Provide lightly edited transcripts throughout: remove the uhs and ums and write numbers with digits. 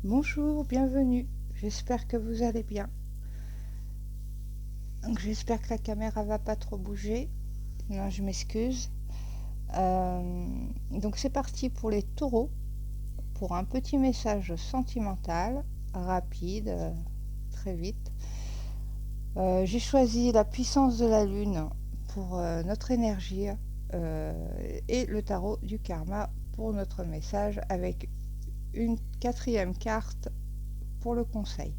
Bonjour, bienvenue. J'espère que vous allez bien. Donc j'espère que la caméra va pas trop bouger. Non, je m'excuse. Donc c'est parti pour les taureaux, pour un petit message sentimental, rapide, très vite. J'ai choisi la puissance de la lune pour notre énergie et le tarot du karma pour notre message avec une quatrième carte pour le conseil.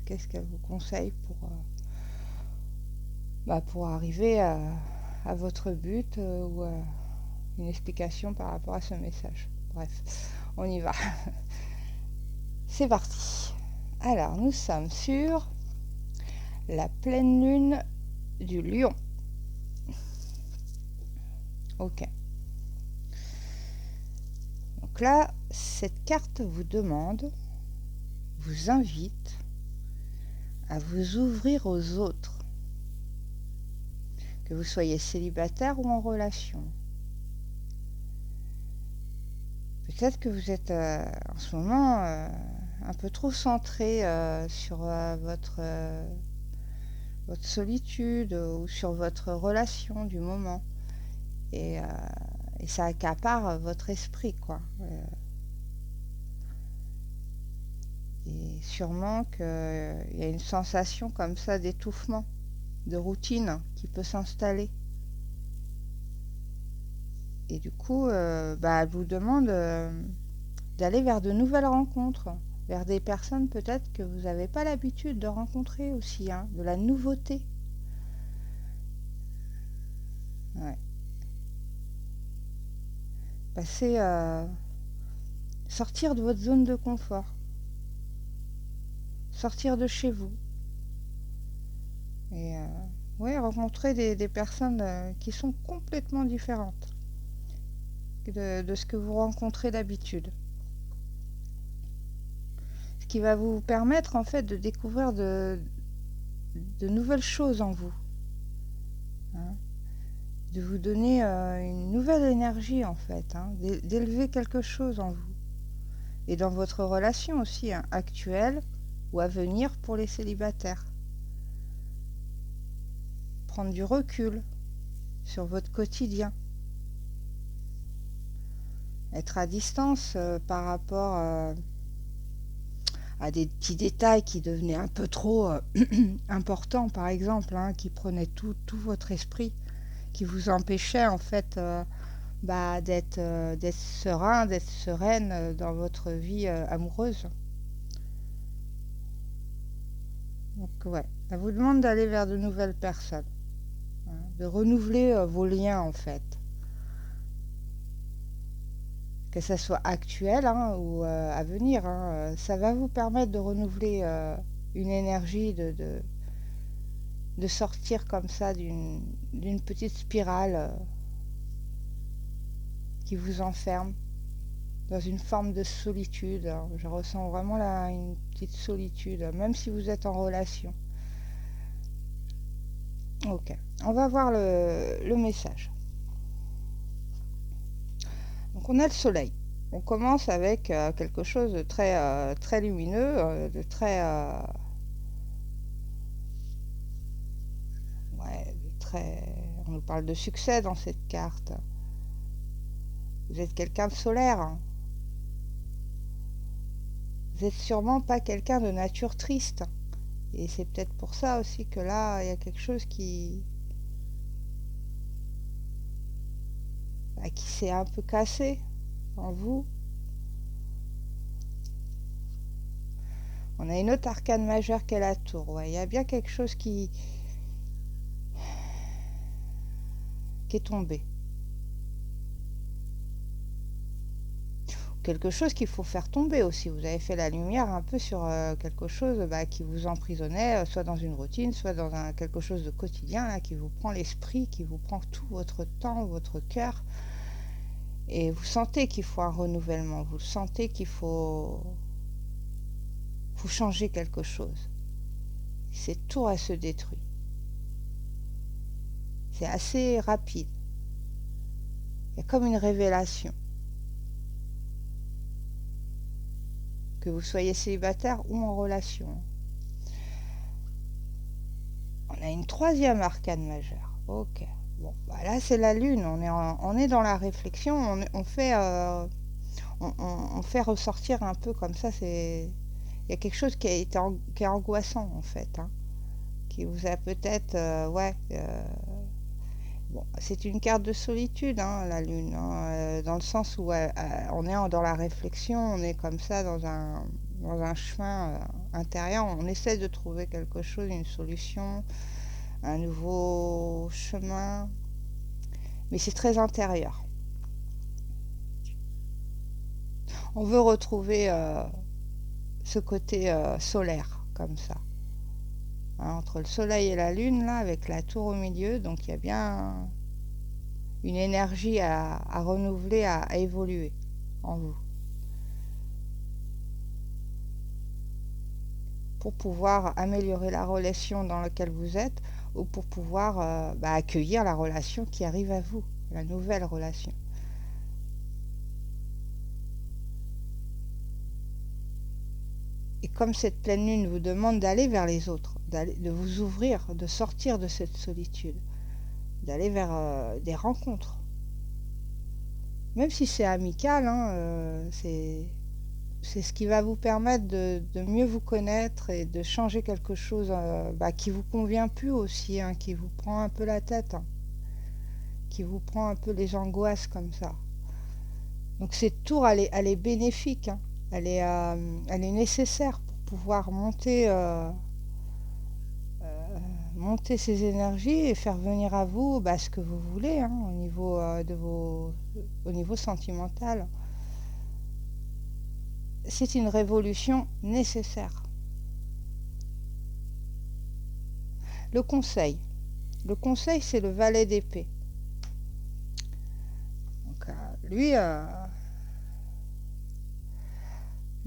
Qu'est-ce qu'elle vous conseille pour arriver à votre but ou une explication par rapport à ce message. Bref, on y va. C'est parti. Alors, nous sommes sur la pleine lune du lion. Ok. Donc là, cette carte vous demande, vous invite à vous ouvrir aux autres, que vous soyez célibataire ou en relation. Peut-être que vous êtes en ce moment un peu trop centré sur votre solitude ou sur votre relation du moment. Et, euh, et ça accapare votre esprit, quoi. Et sûrement qu'il y a une sensation comme ça d'étouffement, de routine qui peut s'installer. Et du coup, elle vous demande d'aller vers de nouvelles rencontres, vers des personnes peut-être que vous n'avez pas l'habitude de rencontrer aussi, hein, de la nouveauté. Ouais. Passer, sortir de votre zone de confort, sortir de chez vous. Et ouais, rencontrer des personnes qui sont complètement différentes de ce que vous rencontrez d'habitude. Ce qui va vous permettre en fait de découvrir de nouvelles choses en vous. Hein, de vous donner une nouvelle énergie en fait, hein, d'élever quelque chose en vous. Et dans votre relation aussi, hein, actuelle ou à venir pour les célibataires. Prendre du recul sur votre quotidien. Être à distance par rapport à des petits détails qui devenaient un peu trop importants, par exemple, hein, qui prenaient tout votre esprit, qui vous empêchaient en fait d'être serein, d'être sereine dans votre vie amoureuse. Donc ouais, ça vous demande d'aller vers de nouvelles personnes, hein, de renouveler vos liens en fait. Que ça soit actuel hein, ou à venir, hein, ça va vous permettre de renouveler une énergie, de sortir comme ça d'une petite spirale qui vous enferme dans une forme de solitude. Alors, je ressens vraiment là une petite solitude, même si vous êtes en relation. Ok, on va voir le message. Donc on a le soleil. On commence avec quelque chose de très lumineux, de très... on nous parle de succès dans cette carte. Vous êtes quelqu'un de solaire. Hein. Vous n'êtes sûrement pas quelqu'un de nature triste. Et c'est peut-être pour ça aussi que là, il y a quelque chose qui s'est un peu cassé en vous. On a une autre arcane majeure qu'est la tour. Ouais, il y a bien quelque chose qui est tombé. Quelque chose qu'il faut faire tomber aussi. Vous avez fait la lumière un peu sur quelque chose qui vous emprisonnait, soit dans une routine, soit dans quelque chose de quotidien là, qui vous prend l'esprit, qui vous prend tout votre temps, votre cœur. Et vous sentez qu'il faut un renouvellement, vous sentez qu'il faut changer quelque chose. C'est tout à se détruire. C'est assez rapide. Il y a comme une révélation. que vous soyez célibataire ou en relation. On a une troisième arcane majeure. Ok. Bon, bah là c'est la lune. On est dans la réflexion. On fait ressortir un peu comme ça. Il y a quelque chose qui est angoissant en fait, hein, qui vous a peut-être, bon, c'est une carte de solitude, hein, la lune, hein, dans le sens où on est dans la réflexion, on est comme ça dans un chemin intérieur, on essaie de trouver quelque chose, une solution, un nouveau chemin, mais c'est très intérieur. On veut retrouver ce côté solaire, comme ça. Hein, entre le soleil et la lune, là, avec la tour au milieu, donc il y a bien une énergie à renouveler, à évoluer en vous. Pour pouvoir améliorer la relation dans laquelle vous êtes, ou pour pouvoir accueillir la relation qui arrive à vous, la nouvelle relation. Et comme cette pleine lune vous demande d'aller vers les autres, de vous ouvrir, de sortir de cette solitude, d'aller vers des rencontres. Même si c'est amical, hein, c'est ce qui va vous permettre de mieux vous connaître et de changer quelque chose qui vous convient plus aussi, hein, qui vous prend un peu la tête, hein, qui vous prend un peu les angoisses comme ça. Donc cette tour, elle est bénéfique, hein. Elle est nécessaire pour pouvoir monter ces énergies et faire venir à vous ce que vous voulez, hein, au niveau au niveau sentimental. C'est une révolution nécessaire. Le conseil, c'est le valet d'épée. Donc,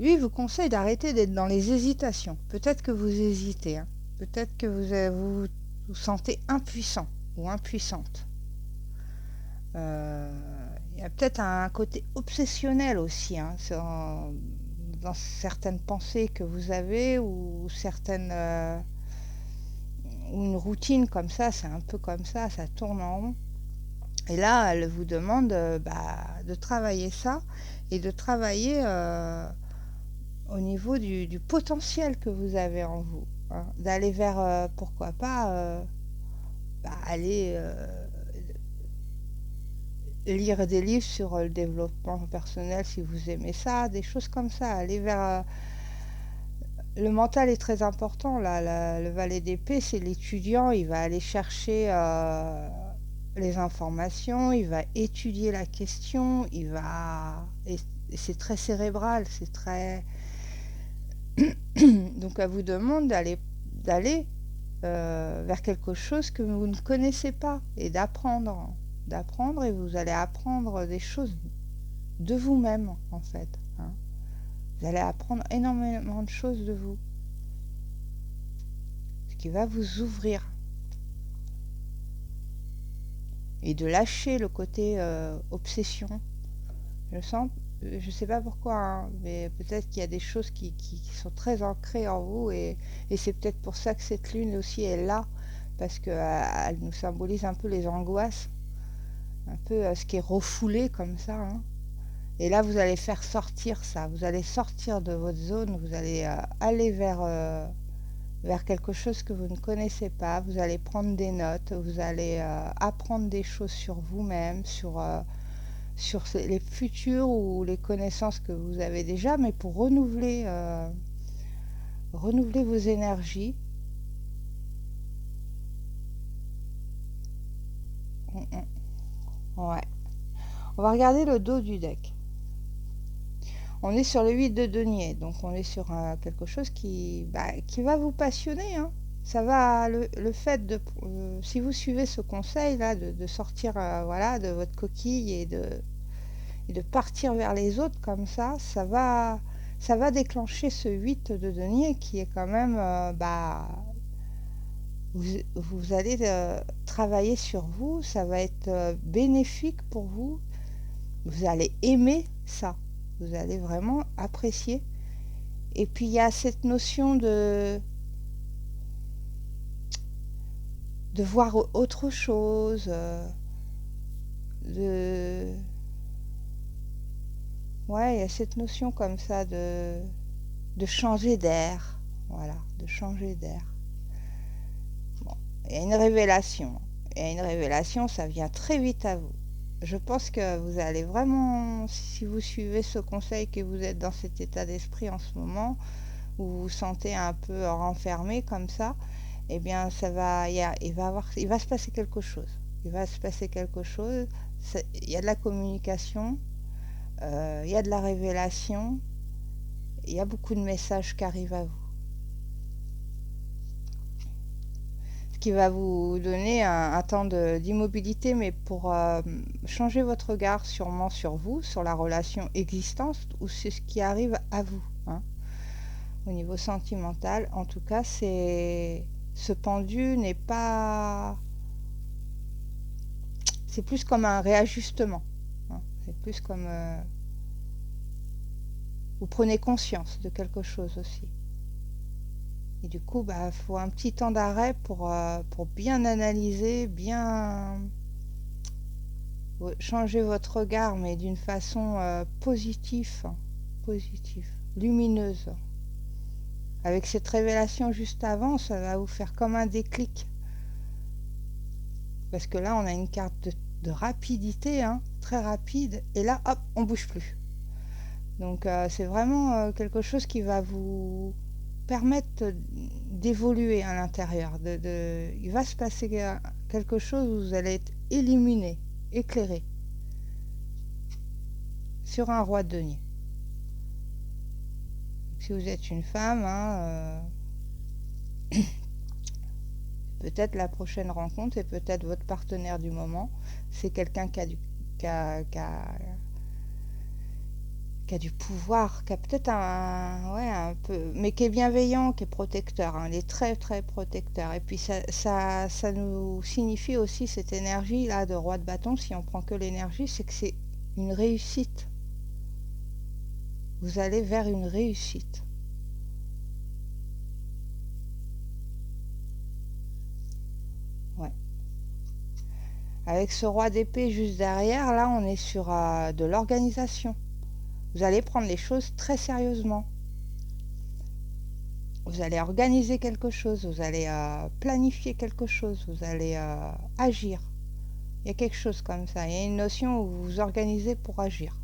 lui vous conseille d'arrêter d'être dans les hésitations. Peut-être que vous hésitez, hein. Peut-être que vous vous sentez impuissant ou impuissante. Il y a peut-être un côté obsessionnel aussi, hein, dans certaines pensées que vous avez, ou certaines ou une routine comme ça, c'est un peu comme ça tourne en rond. Et là, elle vous demande de travailler ça et de travailler au niveau du potentiel que vous avez en vous, hein, d'aller vers, pourquoi pas, aller lire des livres sur le développement personnel si vous aimez ça, des choses comme ça, aller vers... le mental est très important, là, le valet d'épée, c'est l'étudiant, il va aller chercher les informations, il va étudier la question, et c'est très cérébral, c'est très... Donc elle vous demande d'aller vers quelque chose que vous ne connaissez pas et d'apprendre, et vous allez apprendre des choses de vous-même en fait, hein. Vous allez apprendre énormément de choses de vous, ce qui va vous ouvrir et de lâcher le côté obsession. Je sais pas pourquoi, hein, mais peut-être qu'il y a des choses qui sont très ancrées en vous, et c'est peut-être pour ça que cette lune aussi est là, parce que elle nous symbolise un peu les angoisses, un peu ce qui est refoulé comme ça, hein. Et là vous allez faire sortir ça, vous allez sortir de votre zone, vous allez aller vers quelque chose que vous ne connaissez pas, vous allez prendre des notes, vous allez apprendre des choses sur vous-même, sur les futurs ou les connaissances que vous avez déjà, mais pour renouveler vos énergies. Ouais. On va regarder le dos du deck. On est sur le 8 de denier, donc on est sur quelque chose qui va vous passionner, hein. Ça va, le fait de, si vous suivez ce conseil là, de sortir de votre coquille et de partir vers les autres comme ça, ça va déclencher ce 8 de denier qui est quand même, vous allez travailler sur vous, ça va être bénéfique pour vous, vous allez aimer ça, vous allez vraiment apprécier, Et puis il y a cette notion de voir autre chose, de... Ouais, il y a cette notion comme ça de changer d'air. Voilà, de changer d'air. Bon, il y a une révélation. Et une révélation, ça vient très vite à vous. Je pense que vous allez vraiment, si vous suivez ce conseil, que vous êtes dans cet état d'esprit en ce moment, où vous vous sentez un peu renfermé comme ça, eh bien, ça va, il va se passer quelque chose. Il va se passer quelque chose. Il y a de la communication, il y a de la révélation, il y a beaucoup de messages qui arrivent à vous. Ce qui va vous donner un temps d'immobilité, mais pour changer votre regard sûrement sur vous, sur la relation existante, ou c'est ce qui arrive à vous. Hein. Au niveau sentimental, en tout cas, ce pendu n'est pas... C'est plus comme un réajustement. Hein. C'est plus comme... vous prenez conscience de quelque chose aussi. Et du coup, bah, faut un petit temps d'arrêt pour bien analyser, bien changer votre regard, mais d'une façon positive, lumineuse. Avec cette révélation juste avant, ça va vous faire comme un déclic. Parce que là, on a une carte de rapidité, hein, très rapide, et là, hop, on bouge plus. Donc, c'est vraiment quelque chose qui va vous permettre d'évoluer à l'intérieur. Il va se passer quelque chose où vous allez être illuminé, éclairé, sur un roi de denier. Si vous êtes une femme, hein, peut-être la prochaine rencontre et peut-être votre partenaire du moment, c'est quelqu'un qui a du pouvoir, qui a peut-être un peu, mais qui est bienveillant, qui est protecteur. Hein, il est très très protecteur. Et puis ça nous signifie aussi cette énergie là de roi de bâton. Si on prend que l'énergie, c'est que c'est une réussite. Vous allez vers une réussite. Ouais. Avec ce roi d'épée juste derrière, là, on est sur de l'organisation. Vous allez prendre les choses très sérieusement. Vous allez organiser quelque chose, vous allez planifier quelque chose, vous allez agir. Il y a quelque chose comme ça. Il y a une notion où vous vous organisez pour agir.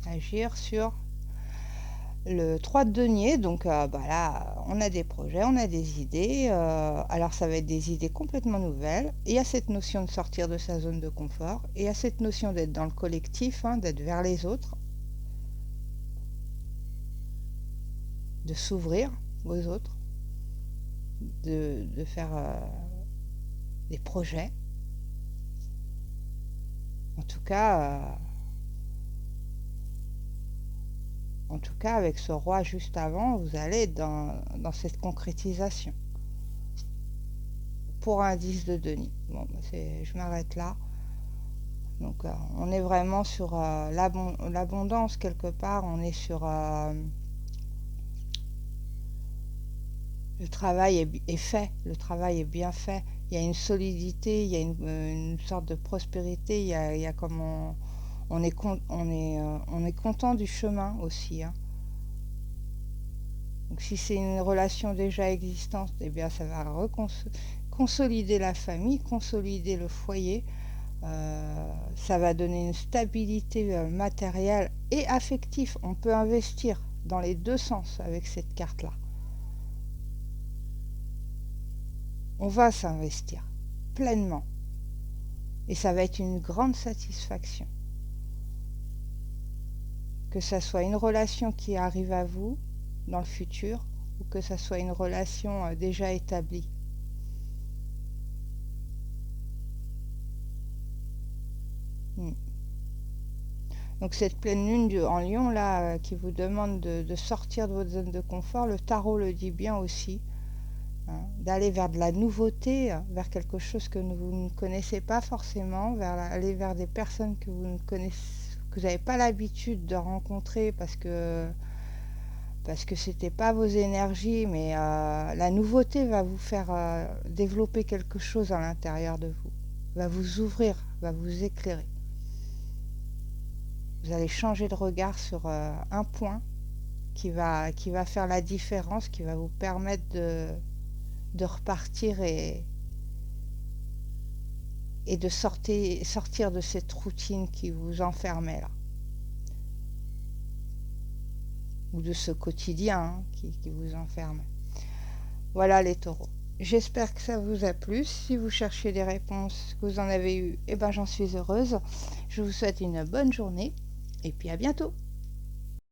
Agir sur le 3 de denier. Donc bah là, on a des projets, on a des idées. Alors ça va être des idées complètement nouvelles. Et il y a cette notion de sortir de sa zone de confort. Et il y a cette notion d'être dans le collectif, hein, d'être vers les autres. De s'ouvrir aux autres. De faire des projets. En tout cas, avec ce roi juste avant, vous allez être dans cette concrétisation. Pour un 10 de denier. Bon, je m'arrête là. Donc, on est vraiment sur l'abondance quelque part. On est sur... le travail est fait. Le travail est bien fait. Il y a une solidité, il y a une sorte de prospérité. Il y a comme on est content du chemin aussi. Hein. Donc si c'est une relation déjà existante, eh bien ça va consolider la famille, consolider le foyer. Ça va donner une stabilité matérielle et affective. On peut investir dans les deux sens avec cette carte-là. On va s'investir pleinement. Et ça va être une grande satisfaction. Que ça soit une relation qui arrive à vous dans le futur ou que ça soit une relation déjà établie. Donc cette pleine lune en Lion là qui vous demande de sortir de votre zone de confort, le tarot le dit bien aussi, hein, d'aller vers de la nouveauté, vers quelque chose que vous ne connaissez pas forcément, aller vers des personnes que vous ne que vous n'avez pas l'habitude de rencontrer parce que c'était pas vos énergies, mais la nouveauté va vous faire développer quelque chose à l'intérieur de vous, va vous ouvrir, va vous éclairer. Vous allez changer de regard sur un point qui va faire la différence, qui va vous permettre de repartir et de sortir de cette routine qui vous enfermait là, ou de ce quotidien hein, qui vous enferme. Voilà les taureaux. J'espère que ça vous a plu. Si vous cherchez des réponses, que vous en avez eu, eh ben j'en suis heureuse. Je vous souhaite une bonne journée et puis à bientôt.